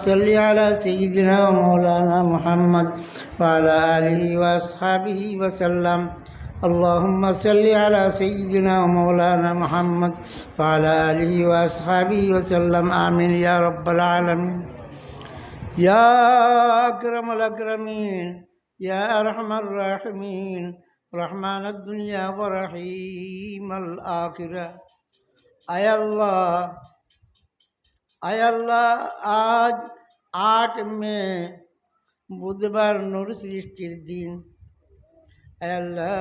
صل على سيدنا ومولانا محمد وعلى آله وأصحابه وسلم اللهم صل على سيدنا ومولانا محمد وعلى آله وأصحابه وسلم آمين يا رب العالمين يا أكرم الأكرمين يا أرحم الراحمين رحمن الدنيا ورحيم الآخرة আয় আল্লাহ আজ 8 মে বুধবার নূর সৃষ্টির দিন। আয় আল্লাহ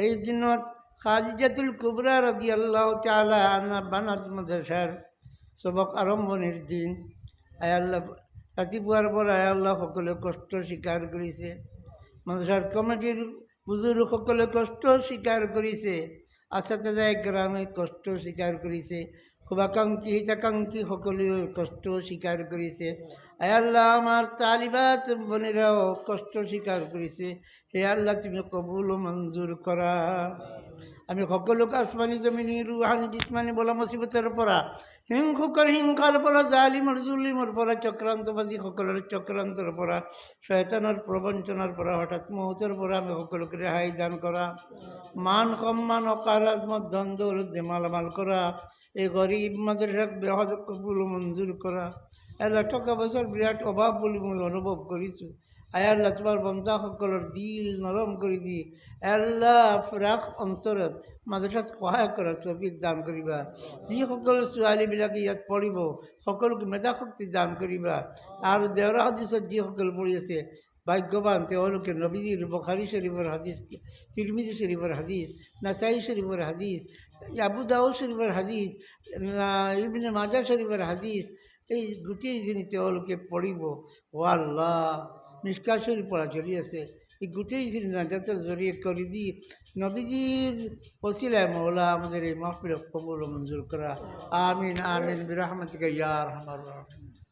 এই দিনত খাদিজাতুল কুবরা রাদিয়াল্লাহু তাআলা আনহা বানাত মাদ্রাসার সবক আরম্ভণির দিন। আয় আল্লাহ রাতিপুয়ার পর আয় আল্লাহ সকলে কষ্ট স্বীকার করেছে, মাদ্রাসার কমিটির হুজুর সকলে কষ্ট স্বীকার করেছে, আসাতেজায়ে গ্রামে কষ্ট স্বীকার করেছে, শুভাকাঙ্ক্ষী হিতাকাঙ্ক্ষী সকলেও কষ্ট স্বীকার করেছে। আয় আল্লাহ আমার তালিবাত বোনেরাও কষ্ট স্বীকার করেছে। হে আল্লাহ তুমি কবুল ও মঞ্জুর করা। আমি সকলকে আসমানি জমিনি রুহানি জিসমানি বলা মুসিবতের পরা, হিংসুকর হিংসার পরা, জালিমর জুলিমর পরা, চক্রান্তবাদী সকলের চক্রান্তর পরা, শয়তানের প্রবঞ্চনার পরা, হঠাৎ মৌতের পরা আমি সকলকে রেহাই দান করা। মান সম্মান অকারাত্মক দ্বন্দ্ব মালামাল করা। এই গরিব মাদ্রাসাক বেহদ কবুল মঞ্জুর করা। আল্লাহ টাকা পয়সার বিরাট অভাব বলে মই অনুভব করেছো। আয় আল্লাহ তোমার বন্ধা সকলের দিল নরম করে দি। আল্লাহ ফ্রাক অন্তৰত মাদ্রাসাত সহায় কৰা তৌফিক দান কৰিবা। যিসকল ছোৱালীবিলাকে ইয়াত পঢ়িব সকলোকে মেধা শক্তি দান কৰিবা। আৰু দেওৰা হাদিছত যিসকল পঢ়ি আছে ভাগ্যৱান, তেওঁলোকে নবীজিৰ বুখাৰী শৰীফৰ হাদিছ, তিৰমিজি শৰীফৰ হাদিছ, নাসাই শৰীফৰ হাদিছ, আবু দাউদ শৰীফৰ হাদিছ, ইবনে মাজা শৰীফৰ হাদিছ, এই গোটেইখিনি তেওঁলোকে পঢ়িব। ও আল্লাহ মিশকা শরীফ পড়া চলি আছে, এই গোটেইখিনি নাজাতের জরিয়ে করে দি নবীজির ওসিলায় মৌলা আমাদের এই মাহফিল কবুল ও মঞ্জুর করা। আমিন আমিন বিরহমতিকা ইয়া আরহামার রাহিমিন।